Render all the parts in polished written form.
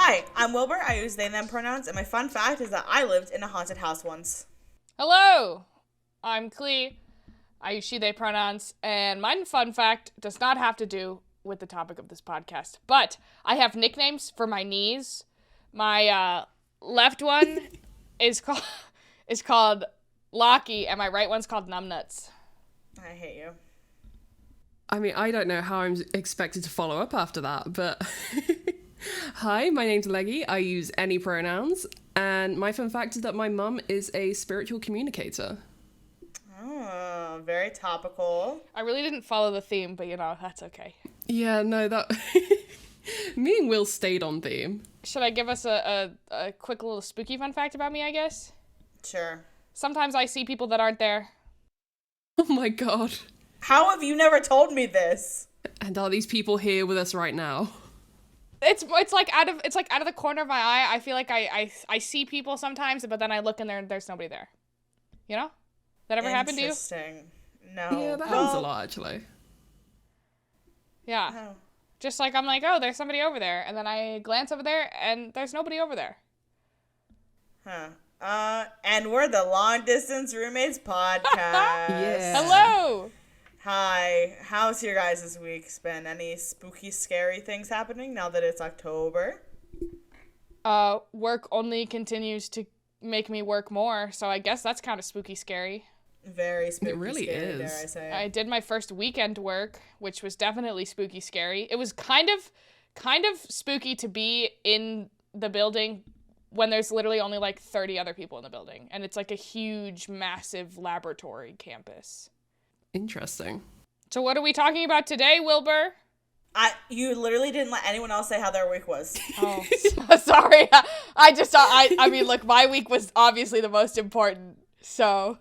Hi, I'm Wilbur. I use they, them pronouns, and my fun fact is that I lived in a haunted house once. Hello, I'm Klee. I use she, they pronouns, and my fun fact does not have to do with the topic of this podcast, but I have nicknames for my knees. My left one is called Locky, and my right one's called Numbnuts. I hate you. I mean, I don't know how I'm expected to follow up after that, but... Hi, my name's Leggie. I use any pronouns, and my fun fact is that my mum is a spiritual communicator. Oh, very topical. I really didn't follow the theme, but that's okay. Yeah, no, that... Me and Will stayed on theme. Should I give us a quick little spooky fun fact about me, I guess? Sure. Sometimes I see people that aren't there. Oh my god. How have you never told me this? And are these people here with us right now? It's like out of the corner of my eye. I feel like I see people sometimes, but then I look and there's nobody there. You know? That ever happened to you? Interesting. No. Yeah, that happens a lot, actually. Yeah. Oh. Just like I'm like, oh, there's somebody over there, and then I glance over there, and there's nobody over there. Huh. And we're the Long Distance Roommates podcast. Yeah. Hello! Hi. How's your guys' week's been? Any spooky, scary things happening now that it's October? Work only continues to make me work more, so I guess that's kind of spooky scary. Very spooky, It really scary, is. dare I say. I did my first weekend work, which was definitely spooky scary. It was kind of spooky to be in the building when there's literally only like 30 other people in the building, and it's like a huge, massive laboratory campus. Interesting. So what are we talking about today, Wilbur? You literally didn't let anyone else say how their week was. Oh, sorry. I mean, look, my week was obviously the most important, so.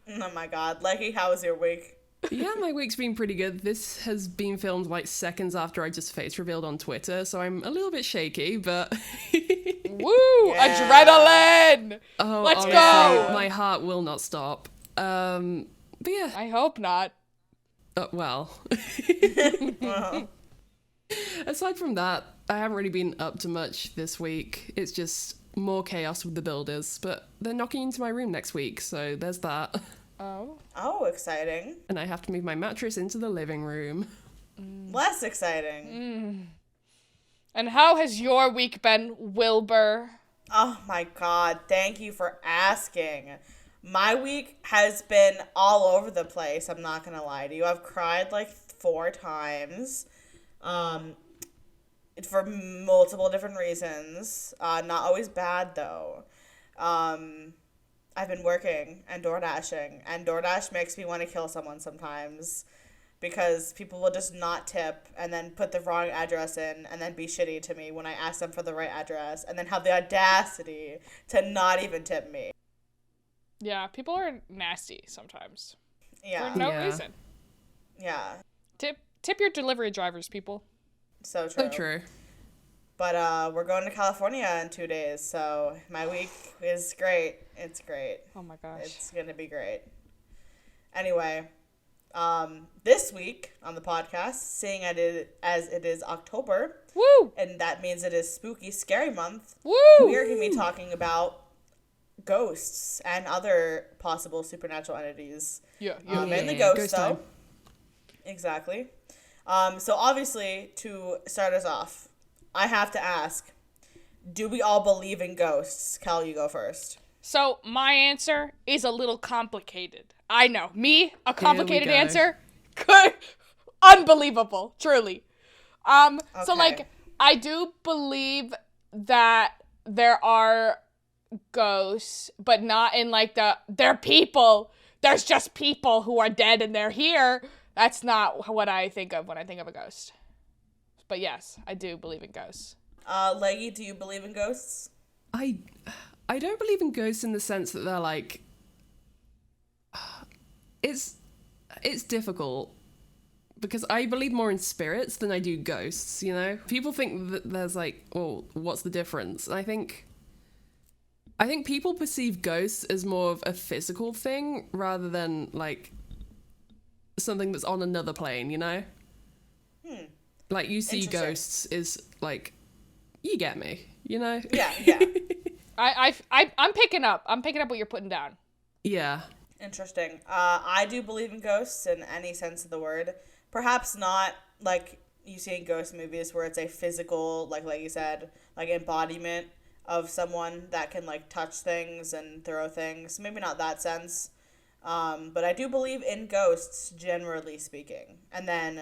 Oh my god. Leggie, how was your week? Yeah, my week's been pretty good. This has been filmed like seconds after I just face revealed on Twitter, so I'm a little bit shaky, but... Woo! Yeah. Adrenaline! Oh, Let's honestly, go! my heart will not stop. But yeah. I hope not. Well. Well, Aside from that, I haven't really been up to much this week. It's just more chaos with the builders, but they're knocking into my room next week, so there's that. oh, exciting. And I have to move my mattress into the living room. Less exciting. And how has your week been, Wilbur? Oh my god, thank you for asking. My week has been all over the place, I'm not gonna lie to you. I've cried like 4 times. For multiple different reasons. Not always bad though. I've been working and DoorDashing, and DoorDash makes me want to kill someone sometimes because people will just not tip and then put the wrong address in and then be shitty to me when I ask them for the right address and then have the audacity to not even tip me. Yeah, people are nasty sometimes. Yeah. For no Yeah. reason. Yeah. Tip your delivery drivers, people. So true. So true. But we're going to California in 2 days, so my week is great. It's great. Oh my gosh. It's gonna be great. Anyway, this week on the podcast, seeing as it is October, Woo! and that means it is Spooky Scary Month, Woo! we are going to be talking about ghosts and other possible supernatural entities. Yeah. Mainly Yeah, ghosts, ghost though. time. Exactly. So obviously, to start us off, I have to ask, do we all believe in ghosts? Kell, you go first. So my answer is a little complicated. I know. Me, a complicated go. answer? Good. Unbelievable. Truly. So Okay. like, I do believe that there are ghosts, but not in like they're people. There's just people who are dead and they're here. That's not what I think of when I think of a ghost. But yes, I do believe in ghosts. Leggie, do you believe in ghosts? I don't believe in ghosts in the sense that they're like... It's difficult because I believe more in spirits than I do ghosts, you know? People think that there's like, well, what's the difference? And I think people perceive ghosts as more of a physical thing rather than like something that's on another plane, you know? Like you see Interesting. ghosts is like, you get me. you know? Yeah, yeah. I'm picking up. I'm picking up what you're putting down. Yeah. Interesting. I do believe in ghosts in any sense of the word. Perhaps not like you see in ghost movies where it's a physical, like you said, like embodiment of someone that can like touch things and throw things. Maybe not that sense. But I do believe in ghosts, generally speaking. And then,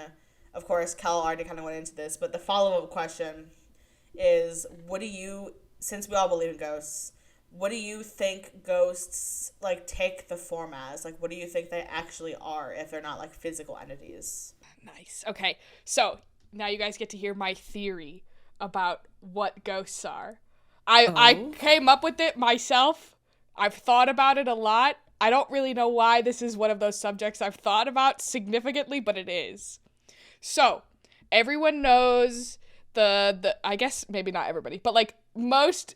of course, Kell already kind of went into this, but the follow-up question is, since we all believe in ghosts, what do you think ghosts, like, take the form as? Like, what do you think they actually are if they're not, like, physical entities? Nice. Okay, so now you guys get to hear my theory about what ghosts are. I came up with it myself. I've thought about it a lot. I don't really know why this is one of those subjects I've thought about significantly, but it is. So, everyone knows the I guess maybe not everybody, but like most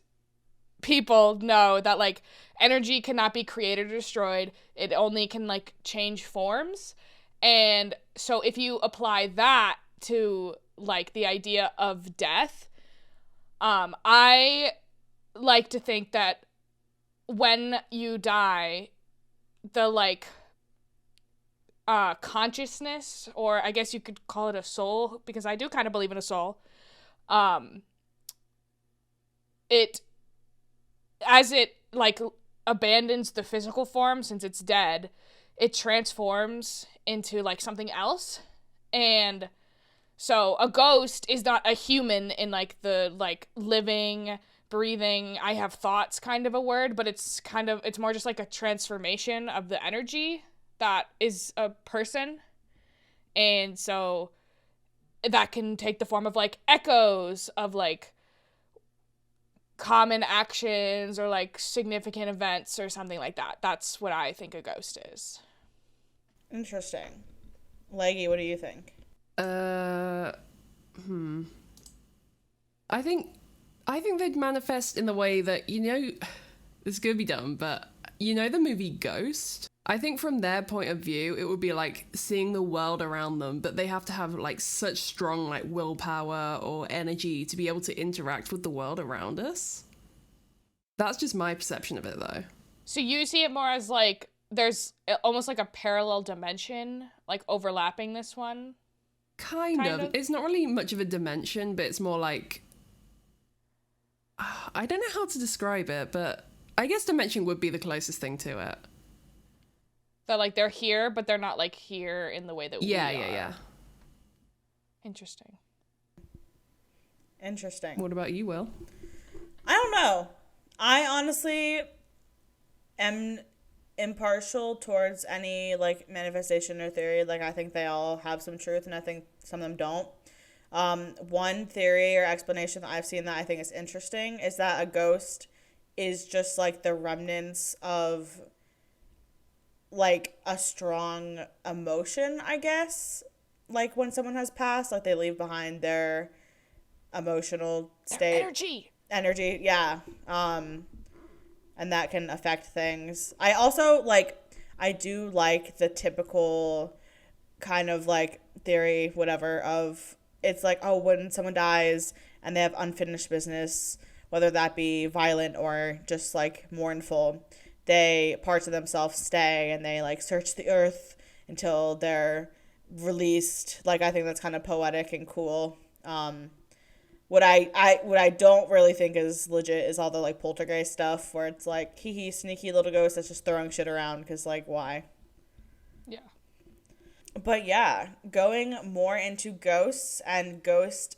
people know that like energy cannot be created or destroyed. It only can like change forms. And so if you apply that to like the idea of death, I like to think that when you die, the like consciousness, or I guess you could call it a soul, because I do kind of believe in a soul, it as it like abandons the physical form since it's dead, it transforms into like something else. And so a ghost is not a human in like the like living, breathing, I have thoughts kind of a word, but it's more just like a transformation of the energy that is a person. And so that can take the form of like echoes of like common actions or like significant events or something like that. That's what I think a ghost is. Interesting. Leggie, what do you think? I think they'd manifest in the way that, you know, this is gonna be dumb, but you know the movie Ghost? I think from their point of view, it would be like seeing the world around them, but they have to have like such strong like willpower or energy to be able to interact with the world around us. That's just my perception of it, though. So you see it more as like there's almost like a parallel dimension, like overlapping this one? Kind of. It's not really much of a dimension, but it's more like... I don't know how to describe it, but I guess dimension would be the closest thing to it. That like they're here, but they're not like here in the way that we are. Yeah. Interesting. What about you, Will? I don't know. I honestly am impartial towards any like manifestation or theory. Like I think they all have some truth, and I think some of them don't. One theory or explanation that I've seen that I think is interesting is that a ghost is just like the remnants of like a strong emotion, I guess. Like when someone has passed, like they leave behind their emotional state. Energy, yeah. And that can affect things. I also I do like the typical kind of like theory, whatever, of it's like, oh, when someone dies and they have unfinished business, whether that be violent or just like mournful, parts of themselves stay and they like search the earth until they're released. Like I think that's kind of poetic and cool. What I don't really think is legit is all the like poltergeist stuff where it's like hee sneaky little ghost that's just throwing shit around because like why? Yeah. But yeah, going more into ghosts and ghost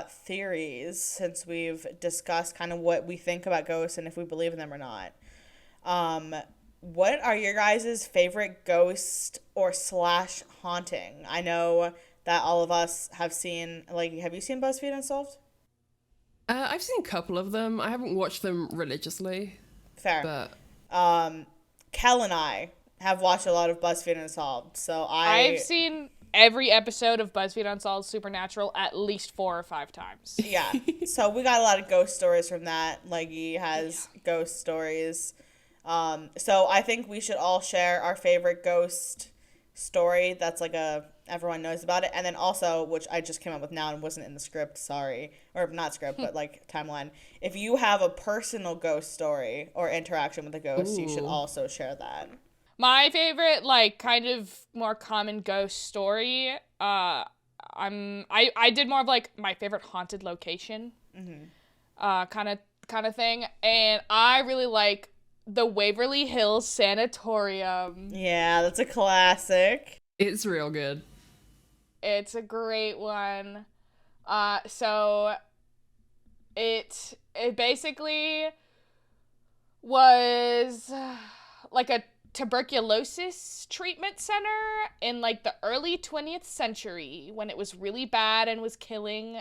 theories, since we've discussed kind of what we think about ghosts and if we believe in them or not. What are your guys' favorite ghost or / haunting? I know that all of us have seen, like, have you seen BuzzFeed Unsolved? I've seen a couple of them. I haven't watched them religiously. Fair. But Kell and I have watched a lot of BuzzFeed Unsolved, so I've seen every episode of BuzzFeed Unsolved Supernatural at least 4 or 5 times. Yeah. So we got a lot of ghost stories from that. Leggie has ghost stories. So I think we should all share our favorite ghost story that's like a everyone knows about it. And then also, which I just came up with now and wasn't in the script, sorry. Or not script, but like timeline. If you have a personal ghost story or interaction with a ghost, you should also share that. My favorite, like, kind of more common ghost story, I did more of, like, my favorite haunted location, kind of thing, and I really like the Waverly Hills Sanatorium. Yeah, that's a classic. It's real good. It's a great one. So it basically was like a tuberculosis treatment center in like the early 20th century when it was really bad and was killing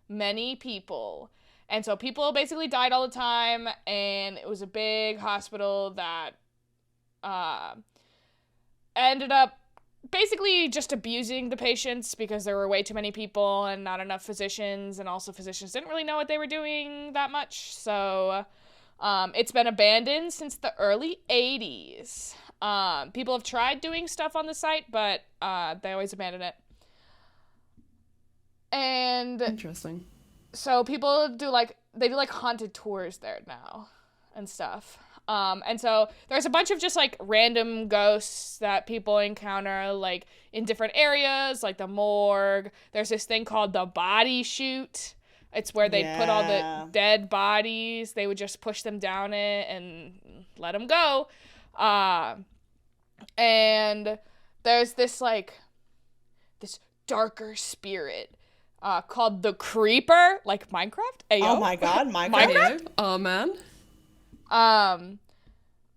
many people. And so people basically died all the time, and it was a big hospital that ended up basically just abusing the patients because there were way too many people and not enough physicians, and also physicians didn't really know what they were doing that much. So it's been abandoned since the early 80s. People have tried doing stuff on the site, but they always abandon it. And Interesting. so people do like haunted tours there now and stuff. And so there's a bunch of just like random ghosts that people encounter like in different areas, like the morgue. There's this thing called the body chute. It's where they put all the dead bodies. They would just push them down it and let them go. And there's this darker spirit called the Creeper, like Minecraft. Ayo. Oh my god, Minecraft? Oh man.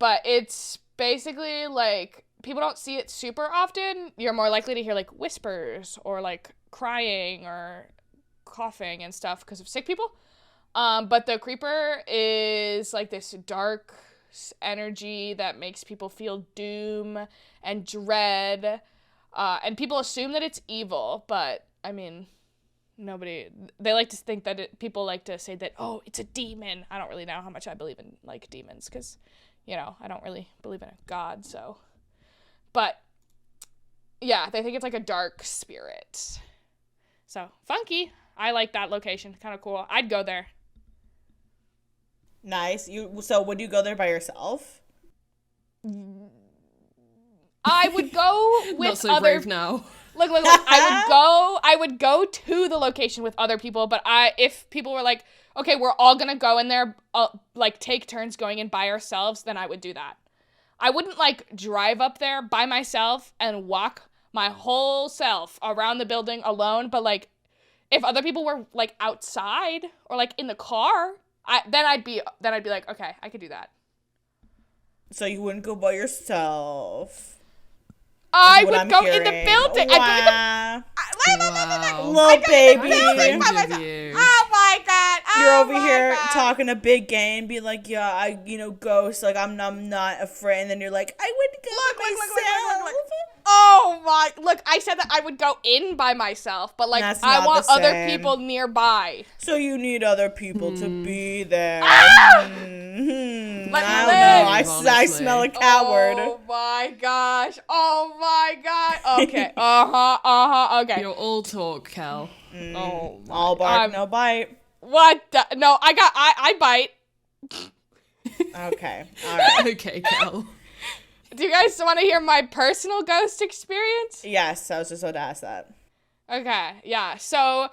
But it's basically like people don't see it super often. You're more likely to hear like whispers or like crying or coughing and stuff because of sick people. But the Creeper is like this dark energy that makes people feel doom and dread. And people assume that it's evil, but I mean, they like to think that people like to say that, oh, it's a demon. I don't really know how much I believe in like demons because, you know, I don't really believe in a god, so. But yeah, they think it's like a dark spirit. So funky. I like that location. Kind of cool. I'd go there. Nice. So would you go there by yourself? I would go with Not so other. brave now. Look. I would go to the location with other people, but if people were like, okay, we're all gonna go in there, like take turns going in by ourselves, then I would do that. I wouldn't like drive up there by myself and walk my whole self around the building alone, but like if other people were like outside or like in the car, then I'd be like, okay, I could do that. So you wouldn't go by yourself. I would go in the building. Wow. Wow. Little baby. Oh my god. You're over here talking a big game, be like, yeah, ghost, like I'm not afraid, and then you're like, I would go by myself. Oh my, look, I said that I would go in by myself, but like I want other people nearby. So you need other people to be there. Let me I live. don't know. I smell a coward. Oh my gosh. Okay. Okay. You're all talk, Kell. Oh my. All bark, no bite. What? No, I bite. Okay. All right. Okay, Kell. Do you guys want to hear my personal ghost experience? Yes, I was just about to ask that. Okay, yeah. So,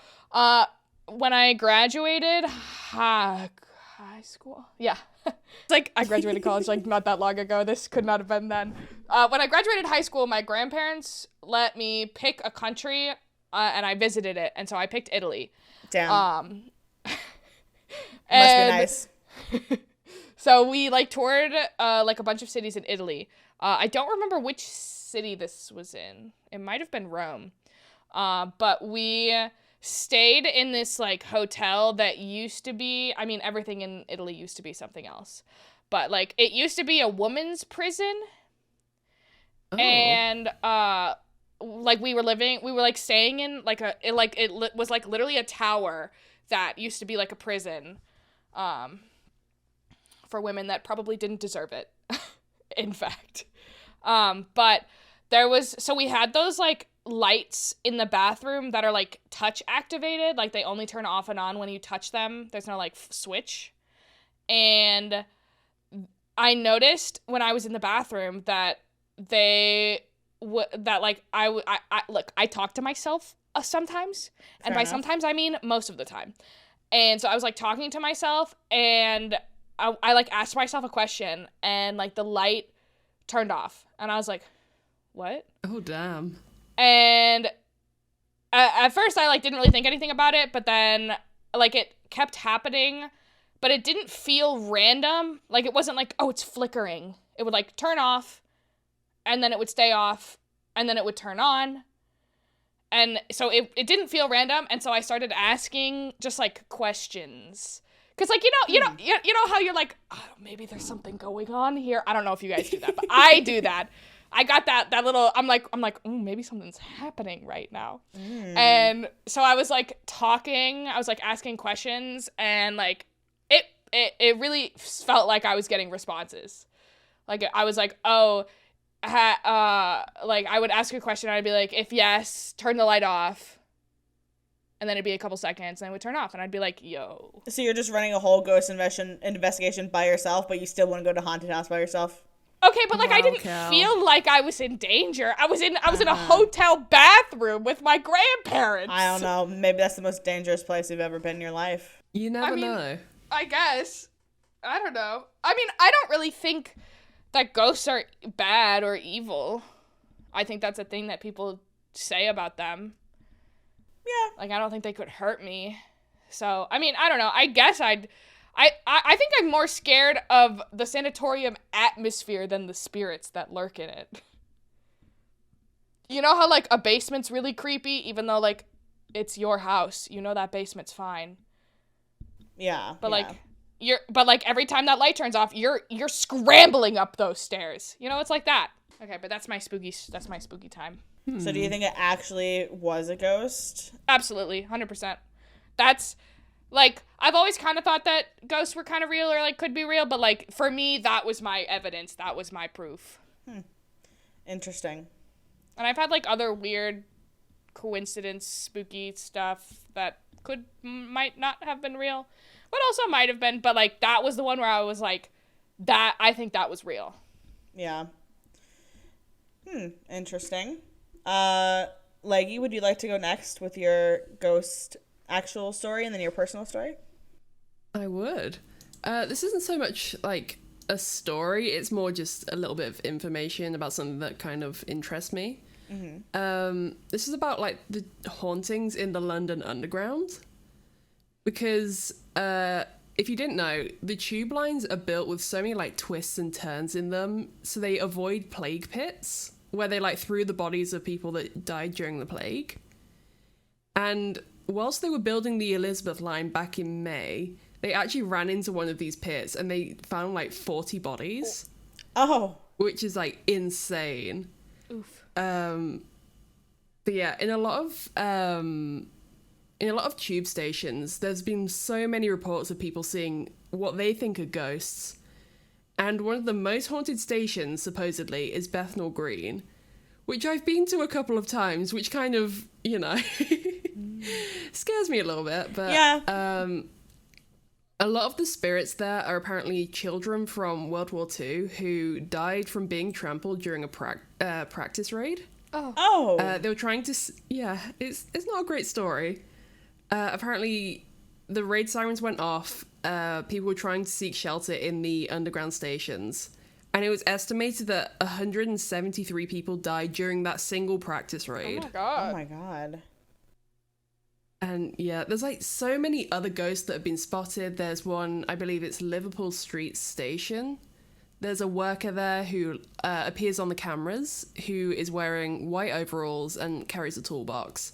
when I graduated high school, yeah. It's like I graduated college like not that long ago. This could not have been then. When I graduated high school, my grandparents let me pick a country, and I visited it, and so I picked Italy. Damn. Must be nice. So we like toured like a bunch of cities in Italy. I don't remember which city this was in. It might have been Rome. But we stayed in this like hotel that used to be, I mean, everything in Italy used to be something else. But like it used to be a woman's prison. Oh. And like we were like staying in like it was like literally a tower that used to be like a prison. For women that probably didn't deserve it, in fact. But so we had those, like, lights in the bathroom that are like touch activated, like they only turn off and on when you touch them. There's no like switch. And I noticed when I was in the bathroom that I talk to myself sometimes, and by sometimes I mean most of the time. And so I was like talking to myself, and I like asked myself a question, and like the light turned off, and I was like, what? Oh, damn. And at first I like didn't really think anything about it, but then like it kept happening, but it didn't feel random. Like it wasn't like, oh, it's flickering. It would like turn off, and then it would stay off, and then it would turn on. And so it didn't feel random, and so I started asking just like questions. Cause like you know how you're like, oh, maybe there's something going on here. I don't know if you guys do that, but I do that. I got that little. I'm like, ooh, maybe something's happening right now. And so I was like talking. I was like asking questions, and like it really felt like I was getting responses. Like I was like, oh, like I would ask a question, and I'd be like, if yes, turn the light off. And then it'd be a couple seconds, and it would turn off, and I'd be like, yo. So you're just running a whole ghost investigation by yourself, but you still want to go to haunted house by yourself? Okay, but like Wow, I didn't Kell. feel like I was in danger. I was in a hotel bathroom with my grandparents. I don't know. Maybe that's the most dangerous place you've ever been in your life. You never know. I guess. I don't know. I mean, I don't really think that ghosts are bad or evil. I think that's a thing that people say about them. Yeah. Like, I don't think they could hurt me. So, I mean, I don't know. I guess I think I'm more scared of the sanatorium atmosphere than the spirits that lurk in it. You know how, like, a basement's really creepy, even though, like, it's your house. You know that basement's fine. Yeah. But, like, every time that light turns off, you're scrambling up those stairs. You know, it's like that. Okay, but that's my spooky time. So do you think it actually was a ghost? Absolutely, 100%. That's, like, I've always kind of thought that ghosts were kind of real or, like, could be real, but, like, for me, that was my evidence. That was my proof. Interesting. And I've had, like, other weird coincidence, spooky stuff that might not have been real, but also might have been, but, like, that was the one where I was like, I think that was real. Yeah. Interesting. Leggie, would you like to go next with your ghost actual story and then your personal story? I would. This isn't so much like a story, it's more just a little bit of information about something that kind of interests me. This is about like the hauntings in the London Underground. Because if you didn't know, the tube lines are built with so many like twists and turns in them, so they avoid plague pits, where they like threw the bodies of people that died during the plague. And whilst they were building the Elizabeth line back in May, they actually ran into one of these pits and they found like 40 bodies. Oh. Which is like insane. Oof. But yeah, in a lot of tube stations, there's been so many reports of people seeing what they think are ghosts. And one of the most haunted stations, supposedly, is Bethnal Green, which I've been to a couple of times, which kind of, you know, scares me a little bit. But yeah. A lot of the spirits there are apparently children from World War II who died from being trampled during a practice raid. Oh. They were trying to... Yeah, it's not a great story. Apparently, the raid sirens went off. People were trying to seek shelter in the underground stations. And it was estimated that 173 people died during that single practice raid. Oh my god. Oh my god. And yeah, there's like so many other ghosts that have been spotted. There's one, I believe it's Liverpool Street Station. There's a worker there who appears on the cameras, who is wearing white overalls and carries a toolbox.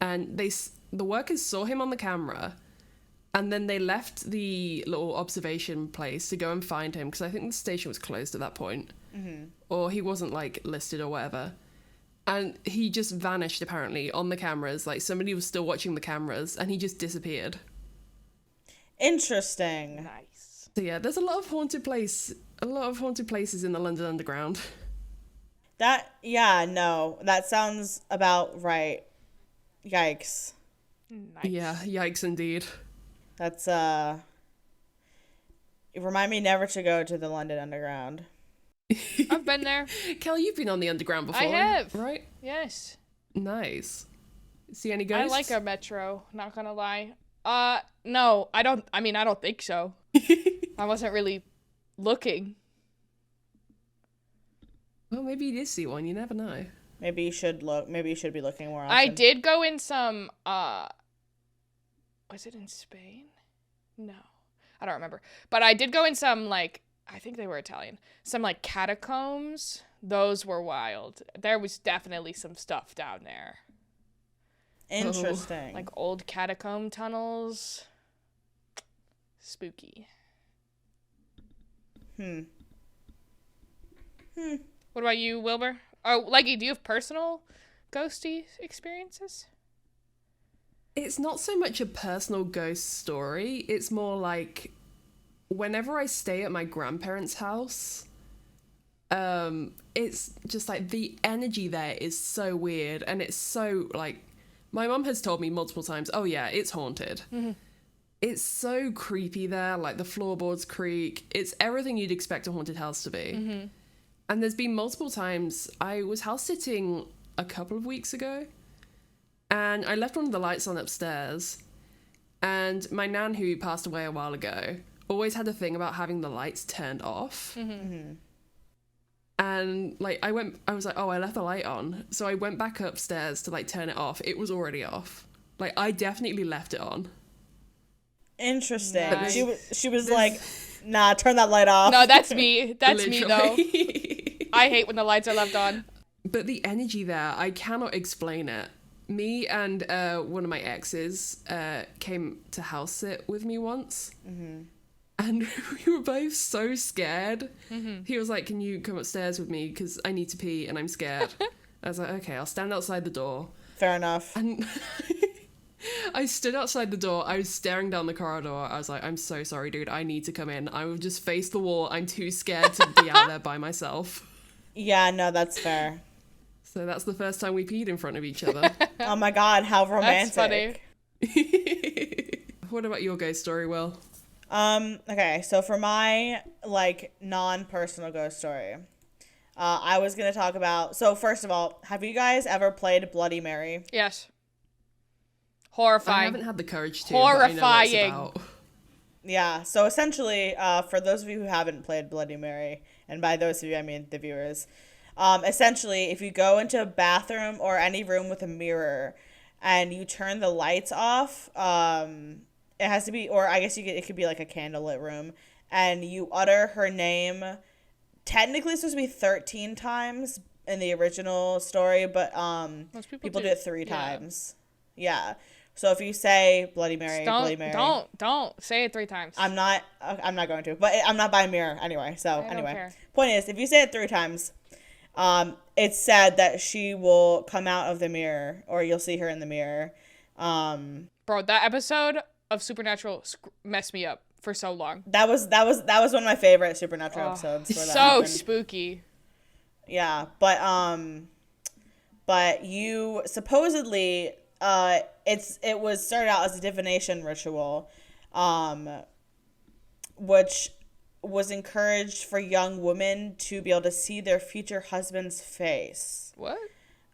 And the workers saw him on the camera, and then they left the little observation place to go and find him, because I think the station was closed at that point. Or he wasn't like listed or whatever. And he just vanished apparently on the cameras. Like somebody was still watching the cameras and he just disappeared. Interesting. Nice. So yeah, there's a lot of haunted places in the London Underground. No, that sounds about right. Yikes. Nice. Yeah, yikes indeed. That's, remind me never to go to the London Underground. I've been there. Kell, you've been on the underground before. I have. Right? Yes. Nice. See any ghosts? I like our metro, not gonna lie. No, I don't think so. I wasn't really looking. Well, maybe you did see one. You never know. Maybe you should look. Maybe you should be looking more often. I did go in some, was it in Spain? No, I don't remember. But I did go in some, like, I think they were Italian. Some, like, catacombs. Those were wild. There was definitely some stuff down there. Interesting. Like old catacomb tunnels. Spooky. What about you, Wilbur? Oh, Leggie, do you have personal ghosty experiences? It's not so much a personal ghost story. It's more like whenever I stay at my grandparents' house, it's just like the energy there is so weird, and it's so like my mum has told me multiple times, oh yeah, it's haunted. Mm-hmm. It's so creepy there, like the floorboards creak. It's everything you'd expect a haunted house to be. Mm-hmm. And there's been multiple times, I was house sitting a couple of weeks ago, and I left one of the lights on upstairs, and my nan, who passed away a while ago, always had a thing about having the lights turned off. Mm-hmm. And like I was like, oh, I left the light on. So I went back upstairs to like turn it off. It was already off. Like I definitely left it on. Interesting. Nice. She was like, nah, turn that light off. No, that's me. That's Literally. me though. I hate when the lights are left on. But the energy there, I cannot explain it. Me and one of my exes came to house sit with me once. Mm-hmm. And we were both so scared. Mm-hmm. He was like, can you come upstairs with me? Because I need to pee and I'm scared. I was like, okay, I'll stand outside the door. Fair enough. And I stood outside the door. I was staring down the corridor. I was like, I'm so sorry, dude. I need to come in. I will just face the wall. I'm too scared to be out there by myself. Yeah, no, that's fair. So that's the first time we peed in front of each other. Oh my god, how romantic. That's funny. What about your ghost story, Will? Okay, so for my, like, non-personal ghost story, I was gonna talk about, so first of all, have you guys ever played Bloody Mary? Yes. Horrifying. I haven't had the courage to. Horrifying. But I know what it's about. Yeah, so essentially, for those of you who haven't played Bloody Mary, and by those of you, I mean the viewers, essentially, if you go into a bathroom or any room with a mirror, and you turn the lights off, it has to be, or I guess it could be like a candlelit room, and you utter her name. Technically, it's supposed to be 13 times in the original story, but most people do it 3 times. Yeah. So if you say Bloody Mary, Bloody Mary, don't say it 3 times. I'm not going to, but I'm not by a mirror anyway. So anyway, point is, if you say it 3 times, it's said that she will come out of the mirror, or you'll see her in the mirror. Bro, that episode of Supernatural messed me up for so long. That was one of my favorite Supernatural episodes. Where that so happened. Spooky. Yeah, but you supposedly it was started out as a divination ritual, which was encouraged for young women to be able to see their future husband's face. What?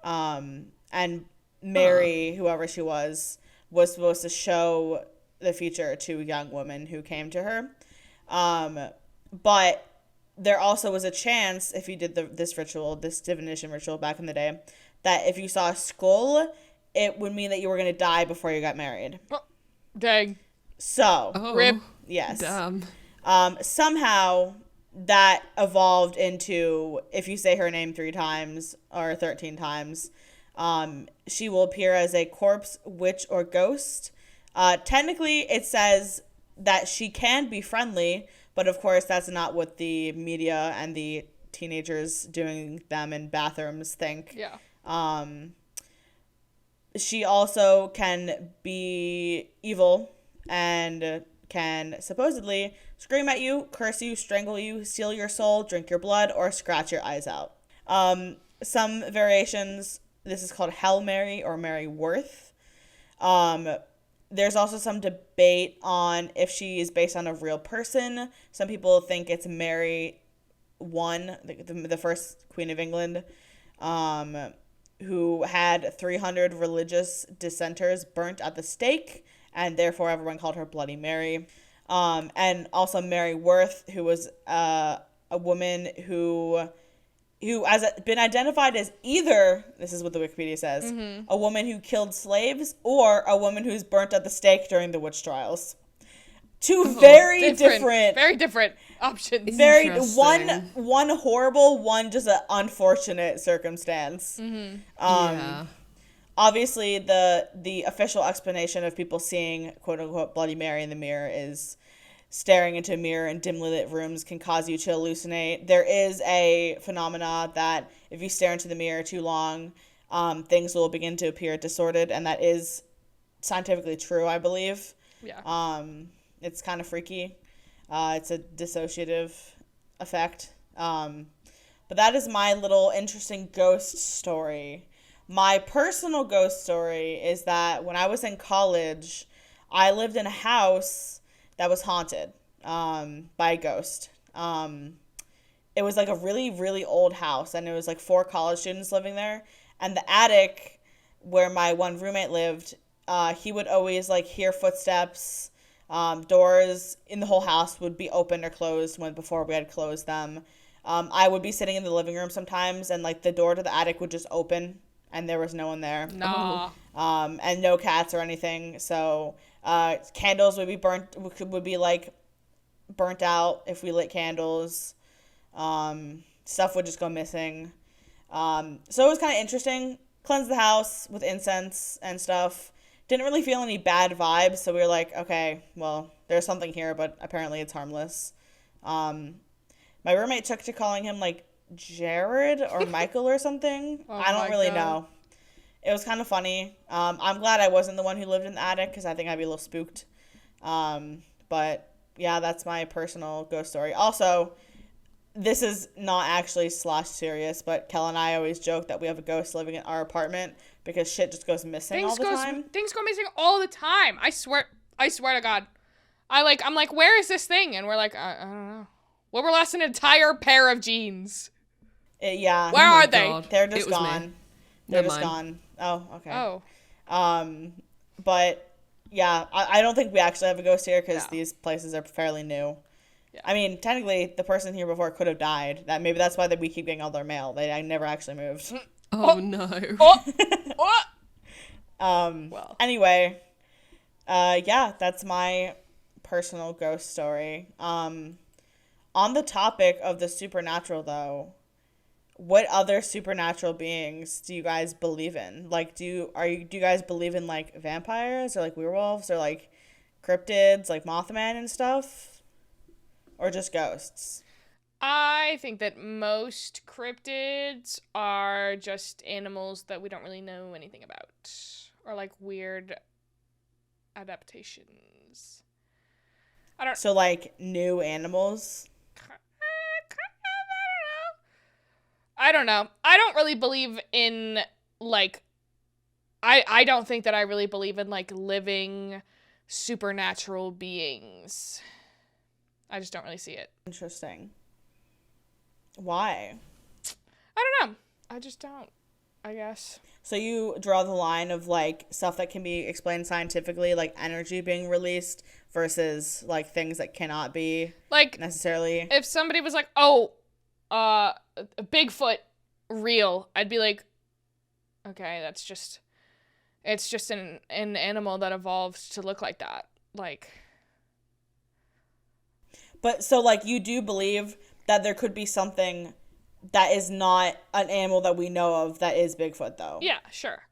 And Mary, whoever she was supposed to show the future to young women who came to her. But there also was a chance, if you did this divination ritual back in the day, that if you saw a skull, it would mean that you were going to die before you got married. Oh, dang. So, rip. Yes. Damn. Somehow that evolved into, if you say her name 3 times or 13 times, she will appear as a corpse, witch, or ghost. Technically, it says that she can be friendly, but of course that's not what the media and the teenagers doing them in bathrooms think. Yeah. She also can be evil and can supposedly scream at you, curse you, strangle you, steal your soul, drink your blood, or scratch your eyes out. some variations, this is called Hail Mary or Mary Worth. There's also some debate on if she is based on a real person. Some people think it's Mary I, the first Queen of England, who had 300 religious dissenters burnt at the stake, and therefore everyone called her Bloody Mary. And also Mary Worth, who was a woman who has been identified as either, this is what the Wikipedia says, a woman who killed slaves or a woman who's burnt at the stake during the witch trials. Two very different options. Very one horrible, one just an unfortunate circumstance. Obviously, the official explanation of people seeing quote unquote Bloody Mary in the mirror is staring into a mirror in dimly lit rooms can cause you to hallucinate. There is a phenomena that if you stare into the mirror too long, things will begin to appear distorted, and that is scientifically true, I believe. Yeah. It's kind of freaky. It's a dissociative effect. But that is my little interesting ghost story. My personal ghost story is that when I was in college, I lived in a house that was haunted by a ghost. It was like a really, really old house, and it was like 4 college students living there. And the attic where my one roommate lived, he would always like hear footsteps. Doors in the whole house would be open or closed before we had closed them. I would be sitting in the living room sometimes, and like the door to the attic would just open, and there was no one there. Nah. And no cats or anything. So candles would be like burnt out if we lit candles. Stuff would just go missing. So it was kind of interesting. Cleanse the house with incense and stuff. Didn't really feel any bad vibes, so we were like, okay, well, there's something here, but apparently it's harmless. My roommate took to calling him like Jared or Michael or something. I don't really know. It was kind of funny. I'm glad I wasn't the one who lived in the attic, because I think I'd be a little spooked. But yeah, that's my personal ghost story. Also, this is not actually serious, but Kell and I always joke that we have a ghost living in our apartment because shit just goes missing all the time. Things go missing all the time. I swear to God. I'm like, where is this thing? And we're like, I don't know. When we lost an entire pair of jeans. Yeah. Where are they? God. They're just It was gone. me. They're Never just mind. gone. Oh, okay. Oh. But yeah, I don't think we actually have a ghost here because No. these places are fairly new. Yeah. I mean, technically, the person here before could have died. Maybe that's why we keep getting all their mail. I never actually moved. Oh, no. Well. Anyway, yeah, that's my personal ghost story. On the topic of the supernatural, though, what other supernatural beings do you guys believe in? Like, do you guys believe in like vampires or like werewolves or like cryptids, like Mothman and stuff, or just ghosts? I think that most cryptids are just animals that we don't really know anything about, or like weird adaptations. So like new animals. I don't know. I don't really believe in, like, I don't think that I really believe in, like, living supernatural beings. I just don't really see it. Interesting. Why? I don't know. I just don't, I guess. So you draw the line of, like, stuff that can be explained scientifically, like energy being released, versus, like, things that cannot be, like, necessarily. If somebody was like, Bigfoot real, I'd be like, okay, it's just an animal that evolved to look like that. Like, but so like you do believe that there could be something that is not an animal that we know of that is Bigfoot, though. Yeah, sure.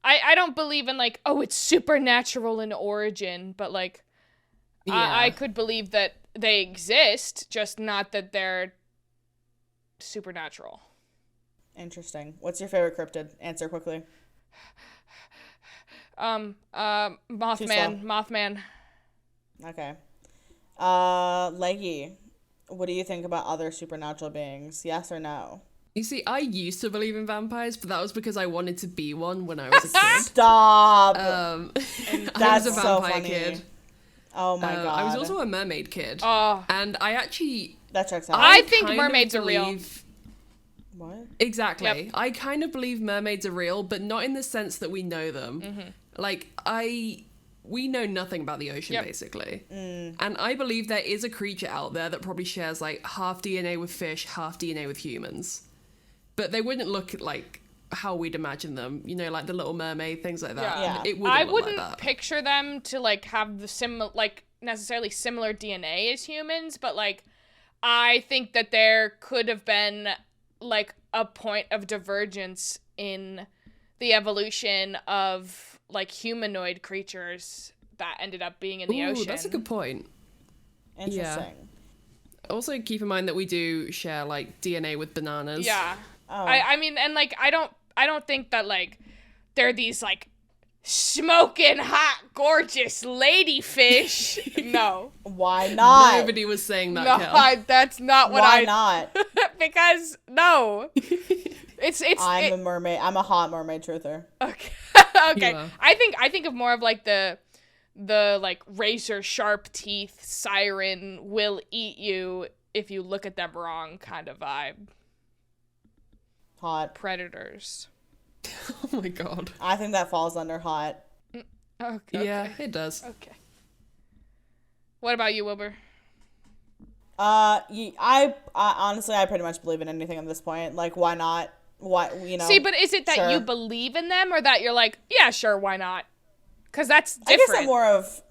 I don't believe in like, it's supernatural in origin, but like, Yeah. I could believe that they exist, just not that they're supernatural. Interesting. What's your favorite cryptid? Answer quickly. Mothman. Okay. Leggie, what do you think about other supernatural beings? Yes or no? You see, I used to believe in vampires, but that was because I wanted to be one when I was a kid. Stop. I That's was a so vampire funny. kid. Oh my god. I was also a mermaid kid. Oh. And I actually... That checks out. I think kind of mermaids are real. believe- What? Exactly. Yep. I kind of believe mermaids are real, but not in the sense that we know them. Mm-hmm. Like, we know nothing about the ocean, Yep. basically. And I believe there is a creature out there that probably shares, like, half DNA with fish, half DNA with humans. But they wouldn't look like how we'd imagine them. You know, like the Little Mermaid, things like that. Yeah. It wouldn't I look wouldn't like that. picture them to like have the necessarily similar DNA as humans, but like I think that there could have been like a point of divergence in the evolution of like humanoid creatures that ended up being in the Ooh, ocean. that's a good point. Interesting. Also, keep in mind that we do share, like, DNA with bananas. Yeah. Oh. I mean, and like I don't think that like they're these like smoking hot gorgeous ladyfish. No. Why not? Nobody was saying that, No, Kell. that's not what Why not? because no. It's I'm a mermaid. I'm a hot mermaid truther. okay. Okay. You are. I think of more of like the like razor sharp teeth siren will eat you if you look at them wrong kind of vibe. Hot. Predators. Oh my god. I think that falls under hot. Okay. Yeah, it does. Okay. What about you, Wilbur? I honestly, I pretty much believe in anything at this point. Like, why not? Why, you know? See, but is it that sure. you believe in them or that you're like, yeah, sure, why not? Because that's I different. guess I'm more of,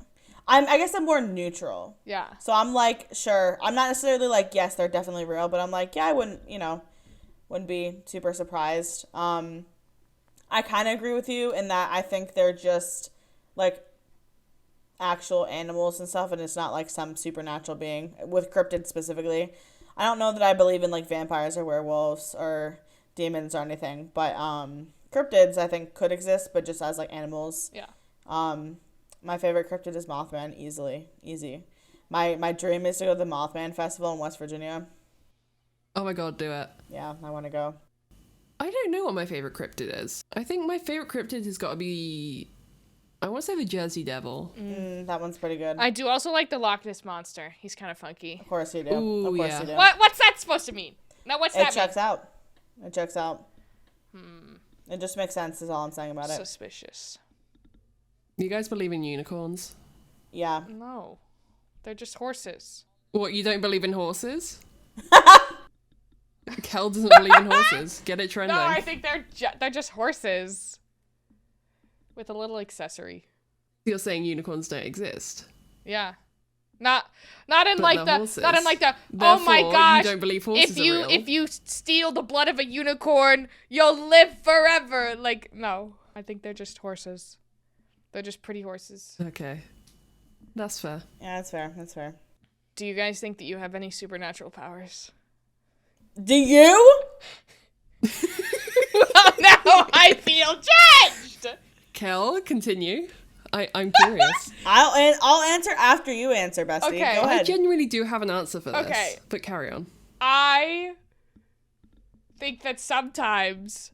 I guess I'm more neutral. Yeah. So I'm like, sure. I'm not necessarily like, yes, they're definitely real, but I'm like, yeah, I wouldn't be super surprised. I kind of agree with you in that I think they're just like actual animals and stuff, and it's not like some supernatural being with cryptids specifically. I don't know that I believe in like vampires or werewolves or demons or anything, but cryptids I think could exist, but just as like animals. Yeah. My favorite cryptid is Mothman, easy. My dream is to go to the Mothman Festival in West Virginia. Oh my god, do it. Yeah, I want to go. I don't know what my favorite cryptid is. I think my favorite cryptid has got to be... I want to say the Jersey Devil. That one's pretty good. I do also like the Loch Ness Monster. He's kind of funky. Of course you do. Ooh, of course yeah. you do. What's that supposed to mean? Now, what's It that checks mean? out. It checks out. It just makes sense is all I'm saying about it. Suspicious. You guys believe in unicorns? Yeah. No. They're just horses. What, you don't believe in horses? Kell doesn't believe in horses. Get it trending. No, I think they're just horses. With a little accessory. You're saying unicorns don't exist. Yeah. Not in But like they're the horses. not in like the oh my Therefore, gosh. you don't believe horses if are you real. if you steal the blood of a unicorn, you'll live forever. Like no, I think they're just horses. They're just pretty horses. Okay. That's fair. Yeah, that's fair. That's fair. Do you guys think that you have any supernatural powers? Do you? Well, now I feel judged. Kell, continue. I'm curious. I'll answer after you answer, Bestie. Okay. Go I ahead. genuinely do have an answer for this. Okay. But carry on. I think that sometimes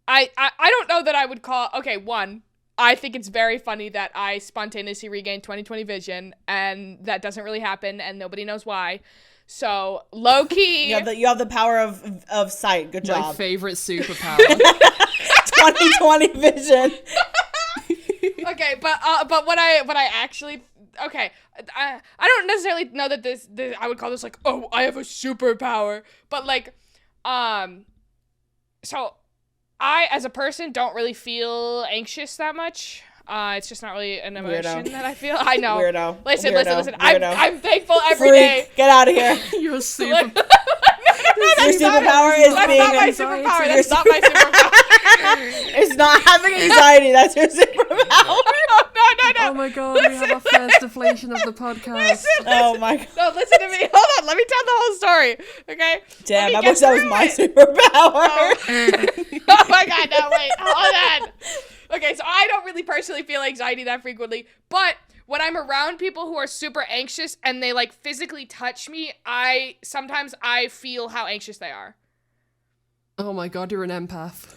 I don't know that I would call one. I think it's very funny that I spontaneously regained 20/20 vision and that doesn't really happen and nobody knows why. So low key You have the power of sight. Good My job. favorite superpower. 20/20 vision. Okay, but what I actually I don't necessarily know that this I would call this like, oh, I have a superpower, but like so I as a person don't really feel anxious that much. It's just not really an emotion Weirdo. that I feel. I know. Weirdo. Listen. Weirdo. I'm thankful every Freak. day. Get out of here. You're super. Your superpower is That's being not my anxiety. superpower. That's not my superpower. It's not having anxiety. That's your superpower. No. Oh my god, we have our first deflation of the podcast. Oh my god. No, listen to me. Hold on. Let me tell the whole story. Okay? Damn, Let I me wish get that was through my it. superpower. Oh my god, no, wait. Hold on. Okay, so I don't really personally feel anxiety that frequently, but when I'm around people who are super anxious and they like physically touch me, sometimes I feel how anxious they are. Oh my god, you're an empath.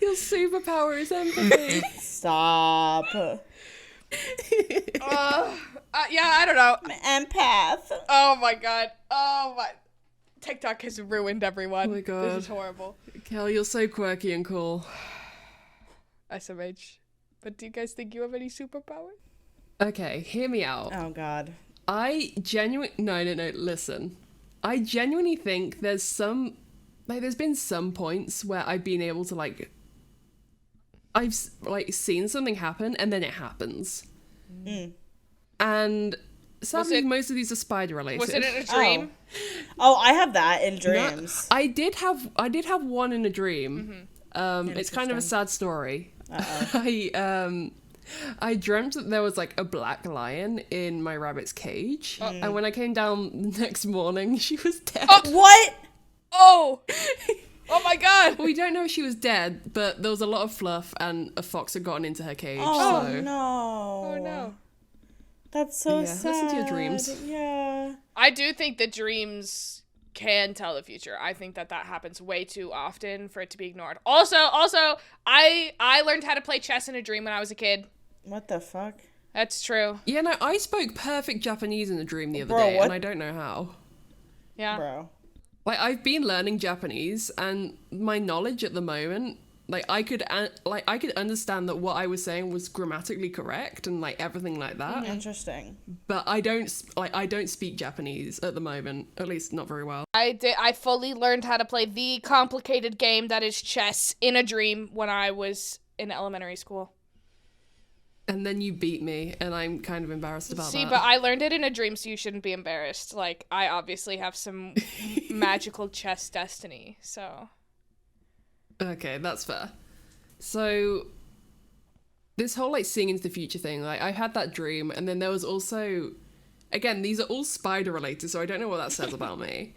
Your superpower is empathy. Stop. Yeah, I don't know. Empath. Oh my god. Oh my. TikTok has ruined everyone. Oh my god. This is horrible. Kell, you're so quirky and cool. SMH. But do you guys think you have any superpower? Okay, hear me out. Oh god. I genuinely... No, listen. I genuinely think there's been some points where I've been able to, like... I've, like, seen something happen, and then it happens. Mm. And sadly, most of these are spider-related. Was it in a dream? Oh, I have that in dreams. No, I did have one in a dream. Mm-hmm. It's kind of a sad story. Uh-oh. I dreamt that there was like a black lion in my rabbit's cage, and when I came down the next morning, she was dead. What? Oh! Oh my god! We don't know if she was dead, but there was a lot of fluff, and a fox had gotten into her cage. Oh so. no. Oh no. That's so Yeah, sad. listen to your dreams. Yeah. I do think that dreams can tell the future. I think that happens way too often for it to be ignored. Also, I learned how to play chess in a dream when I was a kid. What the fuck? That's true. Yeah, no, I spoke perfect Japanese in a dream the other Bro, day, what? and I don't know how. Yeah. Bro. Like, I've been learning Japanese, and my knowledge at the moment, like, I could understand that what I was saying was grammatically correct and, like, everything like that. Interesting. But I don't speak Japanese at the moment, at least not very well. I fully learned how to play the complicated game that is chess in a dream when I was in elementary school. And then you beat me, and I'm kind of embarrassed about that. See, but I learned it in a dream, so you shouldn't be embarrassed. Like, I obviously have some magical chess destiny, so... Okay, that's fair. So, this whole, like, seeing into the future thing, like, I had that dream, and then there was also... Again, these are all spider-related, so I don't know what that says about me.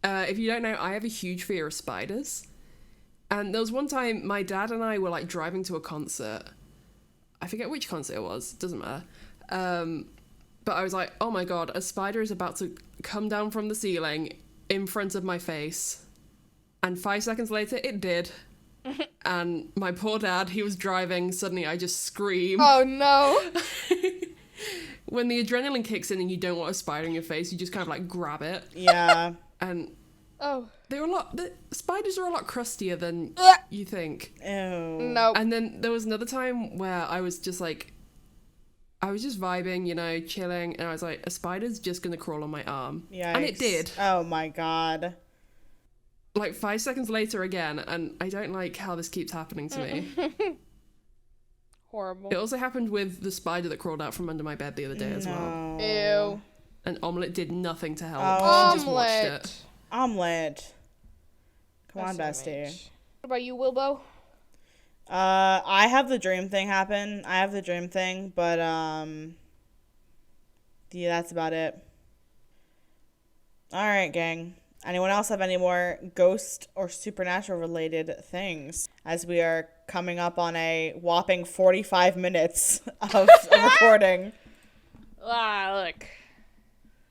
If you don't know, I have a huge fear of spiders. And there was one time, my dad and I were, like, driving to a concert. I forget which concert it was, doesn't matter. But I was like, oh my god, a spider is about to come down from the ceiling in front of my face. And 5 seconds later, it did. And my poor dad, he was driving, suddenly I just scream. Oh no! When the adrenaline kicks in and you don't want a spider in your face, you just kind of like grab it. Yeah. And Oh. the spiders are a lot crustier than you think. Ew. No. And then there was another time where I was just vibing, you know, chilling, and I was like, a spider's just gonna crawl on my arm. Yikes. And it did. Oh my god. Like 5 seconds later again, and I don't like how this keeps happening to me. Horrible. It also happened with the spider that crawled out from under my bed the other day as well. Ew. And Omelette did nothing to help. Oh. She just watched it. Omelet. Come on, That's bestie. SMH. What about you, Wilbo? I have the dream thing happen. But yeah, that's about it. All right, gang. Anyone else have any more ghost or supernatural related things? As we are coming up on a whopping 45 minutes of recording. Look.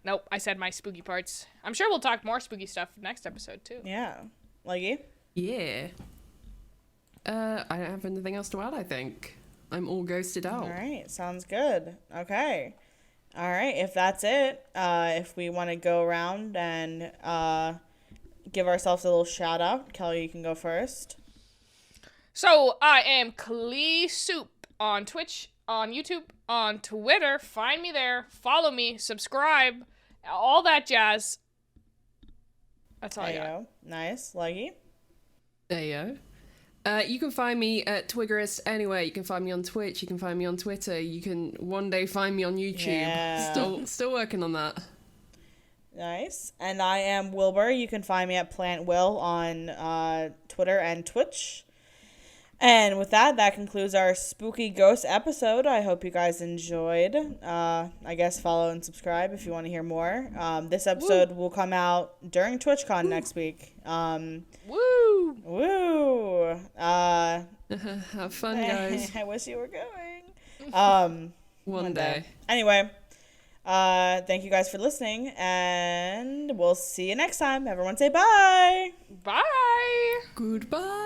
Nope, I said my spooky parts. I'm sure we'll talk more spooky stuff next episode, too. Yeah. Leggie? Yeah. I don't have anything else to add, I think. I'm all ghosted out. All right. Sounds good. Okay. All right. If that's it, if we want to go around and give ourselves a little shout out, Kelly, you can go first. So, I am Klee Soup on Twitch, on YouTube, on Twitter. Find me there. Follow me. Subscribe. All that jazz. That's all I got. Ayo. Nice. Leggie? There you go. You can find me at Twiggerist anywhere. You can find me on Twitch. You can find me on Twitter. You can one day find me on YouTube. Yeah. Still working on that. Nice. And I am Wilbur. You can find me at Plant Will on Twitter and Twitch. And with that concludes our spooky ghost episode. I hope you guys enjoyed. I guess follow and subscribe if you want to hear more. This episode will come out during TwitchCon next week. Woo! Woo! Have fun, guys. I wish you were going. One day. Anyway, Thank you guys for listening, and we'll see you next time. Everyone say bye. Bye. Goodbye.